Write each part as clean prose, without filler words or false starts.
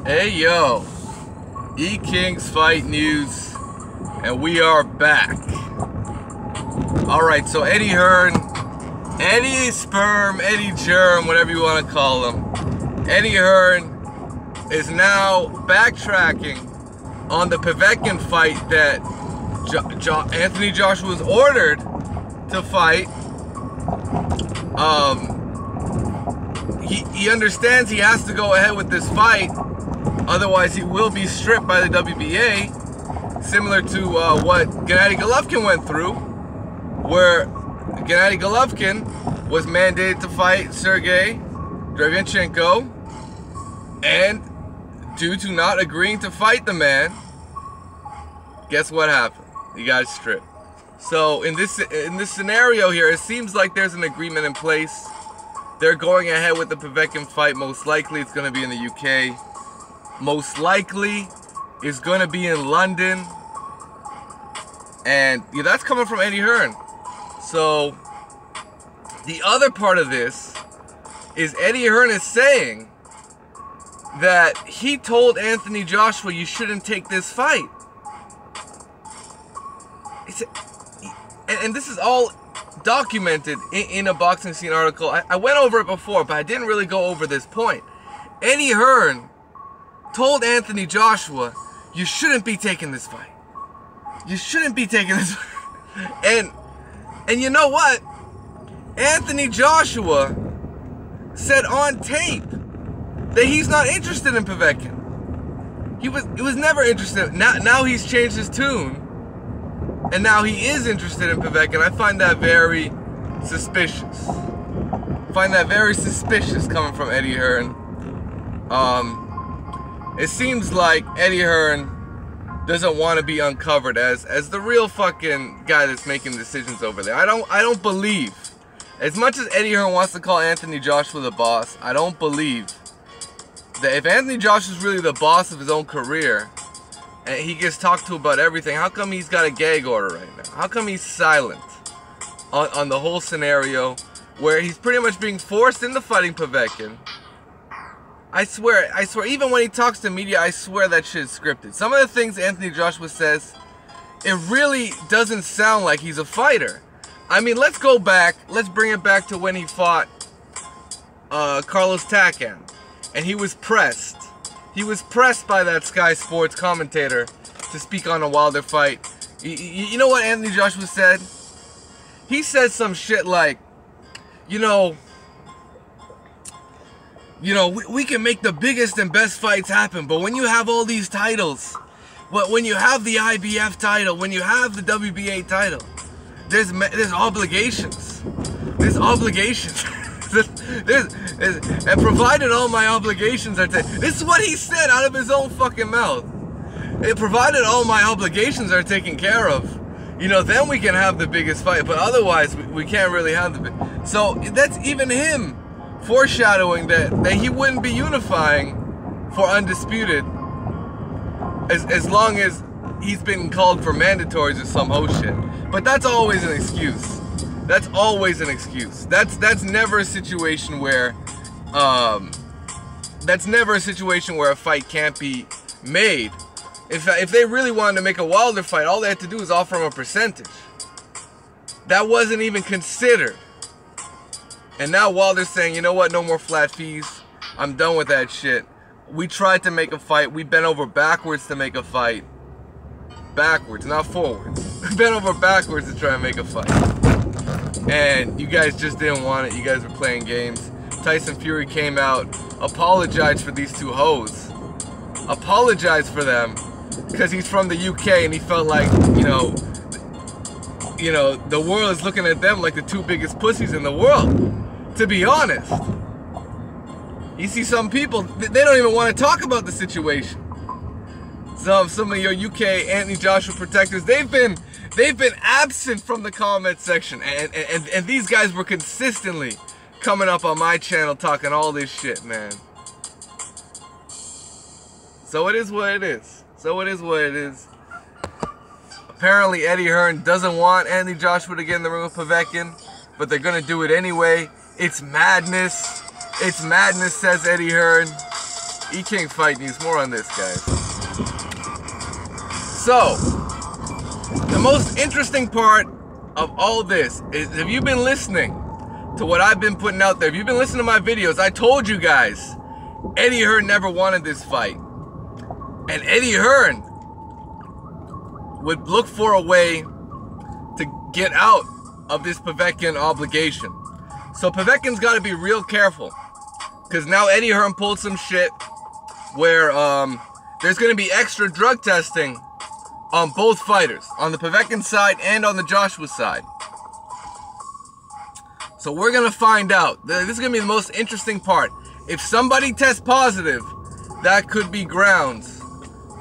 Hey yo, E-Kings Fight News, and we are back. Alright, so Eddie Hearn, Eddie Sperm, Eddie Germ, whatever you want to call him, Eddie Hearn is now backtracking on the Povetkin fight that Anthony Joshua was ordered to fight. He understands he has to go ahead with this fight, otherwise he will be stripped by the WBA, similar to what Gennady Golovkin went through, where Gennady Golovkin was mandated to fight Sergey Derevyanchenko, and due to not agreeing to fight the man, guess what happened? He got stripped. So in this scenario here, it seems like there's an agreement in place. They're going ahead with the Povetkin fight. Most likely it's going to be in the UK. Most likely it's going to be in London. And yeah, that's coming from Eddie Hearn. So the other part of this is Eddie Hearn is saying that he told Anthony Joshua, you shouldn't take this fight. And this is all documented in a Boxing Scene article. I went over it before, but I didn't really go over this point. Eddie Hearn told Anthony Joshua, you shouldn't be taking this fight. You shouldn't be taking this fight. And you know what? Anthony Joshua said on tape that he's not interested in Povetkin. He was never interested. Now he's changed his tune. And now he is interested in Povetkin. I find that very suspicious. Coming from Eddie Hearn. It seems like Eddie Hearn doesn't want to be uncovered as the real fucking guy that's making decisions over there. I don't believe, as much as Eddie Hearn wants to call Anthony Joshua the boss, I don't believe that if Anthony Joshua is really the boss of his own career, and he gets talked to about everything, how come he's got a gag order right now? How come he's silent on the whole scenario where he's pretty much being forced into fighting Povetkin? I swear, even when he talks to media, I swear that shit is scripted. Some of the things Anthony Joshua says, it really doesn't sound like he's a fighter. I mean, let's go back, let's bring it back to when he fought Carlos Takam, and he was pressed. He was pressed by that Sky Sports commentator to speak on a Wilder fight. You know what Anthony Joshua said? He said some shit like, you know, we can make the biggest and best fights happen, but when you have all these titles, when you have the IBF title, when you have the WBA title, there's obligations. There's obligations. And provided all my obligations are taken, this is what he said out of his own fucking mouth. Provided all my obligations are taken care of, then we can have the biggest fight. But otherwise, we can't really have the big. So that's even him foreshadowing that he wouldn't be unifying for Undisputed as long as he's been called for mandatories or some whole shit. But that's always an excuse. That's always an excuse. That's never a situation where a fight can't be made. If they really wanted to make a Wilder fight, all they had to do is offer him a percentage. That wasn't even considered. And now Wilder's saying, you know what, no more flat fees. I'm done with that shit. We tried to make a fight. We bent over backwards to make a fight. Backwards, not forwards. We bent over backwards to try and make a fight. And you guys just didn't want it. You guys were playing games. Tyson Fury came out, apologized for these two hoes. Apologized for them because he's from the UK and he felt like, the world is looking at them like the two biggest pussies in the world. To be honest. You see some people, they don't even want to talk about the situation. Some of your UK Anthony Joshua protectors, they've been absent from the comment section, and these guys were consistently coming up on my channel talking all this shit, man. So it is what it is. Apparently Eddie Hearn doesn't want Anthony Joshua to get in the ring with Povetkin, but they're gonna do it anyway. It's madness. It's madness, says Eddie Hearn. E-King Fight News, more on this, guys. So, the most interesting part of all this is, if you've been listening to what I've been putting out there, if you've been listening to my videos, I told you guys, Eddie Hearn never wanted this fight. And Eddie Hearn would look for a way to get out of this Povetkin obligation. So Povetkin's got to be real careful, because now Eddie Hearn pulled some shit where there's going to be extra drug testing on both fighters, on the Povetkin side and on the Joshua side. So we're going to find out. This is going to be the most interesting part. If somebody tests positive, that could be grounds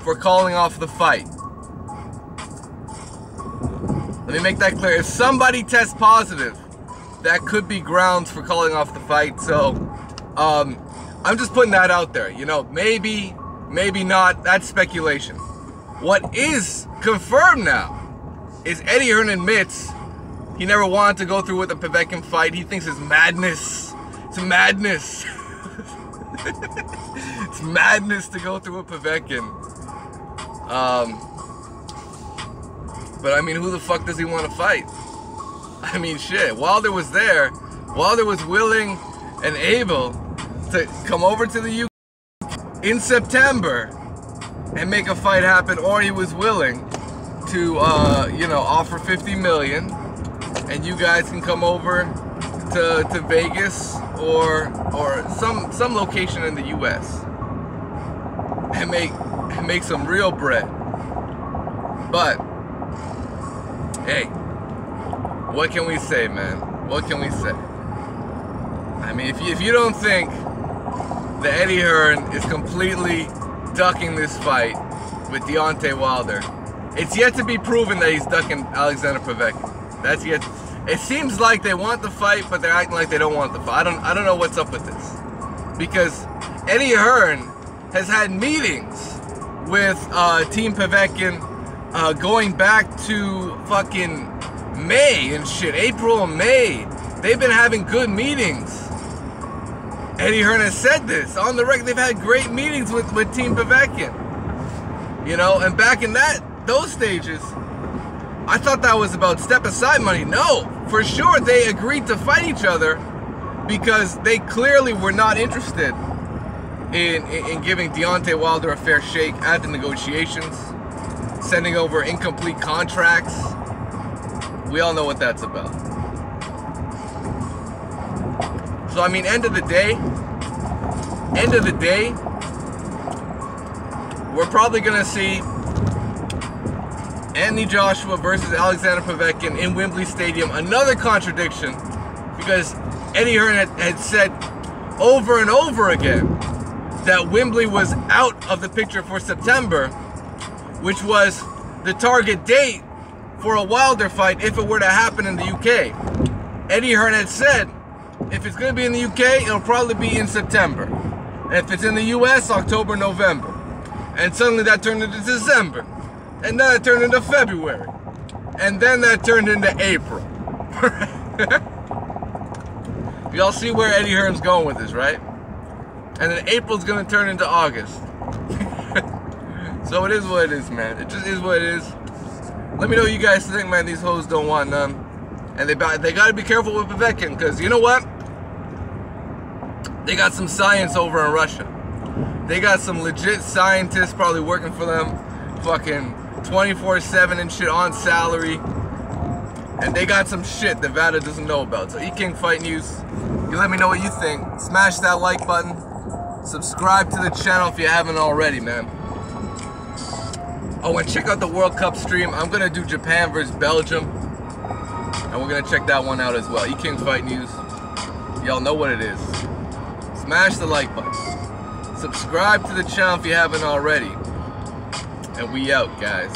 for calling off the fight. Let me make that clear. If somebody tests positive, that could be grounds for calling off the fight. So, I'm just putting that out there. You know, maybe, maybe not. That's speculation. What is confirmed now is Eddie Hearn admits he never wanted to go through with a Povetkin fight. He thinks it's madness. It's madness. It's madness to go through with Povetkin. But I mean, who the fuck does he want to fight? I mean, shit. Wilder was there. Wilder was willing and able to come over to the UK in September and make a fight happen, or he was willing to, you know, offer $50 million, and you guys can come over to Vegas or some location in the U.S. and make some real bread. But hey, what can we say, man? What can we say? I mean, if you don't think that Eddie Hearn is completely ducking this fight with Deontay Wilder, it's yet to be proven that he's ducking Alexander Povetkin. That's yet. It seems like they want the fight, but they're acting like they don't want the fight. I don't know what's up with this, because Eddie Hearn has had meetings with Team Povetkin going back to fucking May and shit, April and May. They've been having good meetings. Eddie Hearn has said this on the record. They've had great meetings with Team Povetkin. You know, and back in those stages, I thought that was about step aside money. No, for sure they agreed to fight each other because they clearly were not interested in giving Deontay Wilder a fair shake at the negotiations, sending over incomplete contracts. We all know what that's about. So I mean, end of the day, we're probably gonna see Anthony Joshua versus Alexander Povetkin in Wembley Stadium. Another contradiction, because Eddie Hearn had said over and over again that Wembley was out of the picture for September, which was the target date for a Wilder fight if it were to happen in the UK. Eddie Hearn had said, if it's going to be in the UK, it'll probably be in September. And if it's in the US, October, November. And suddenly that turned into December. And then it turned into February. And then that turned into April. Y'all see where Eddie Hearn's going with this, right? And then April's going to turn into August. So it is what it is, man. It just is what it is. Let me know what you guys think, man. These hoes don't want none. And they got to be careful with Povetkin, because you know what? They got some science over in Russia. They got some legit scientists probably working for them, fucking 24/7 and shit on salary. And they got some shit that Vada doesn't know about. So E-King Fight News, you let me know what you think. Smash that like button. Subscribe to the channel if you haven't already, man. Oh, and check out the World Cup stream. I'm going to do Japan versus Belgium. And we're going to check that one out as well. E-King Fight News. Y'all know what it is. Smash the like button. Subscribe to the channel if you haven't already. And we out, guys.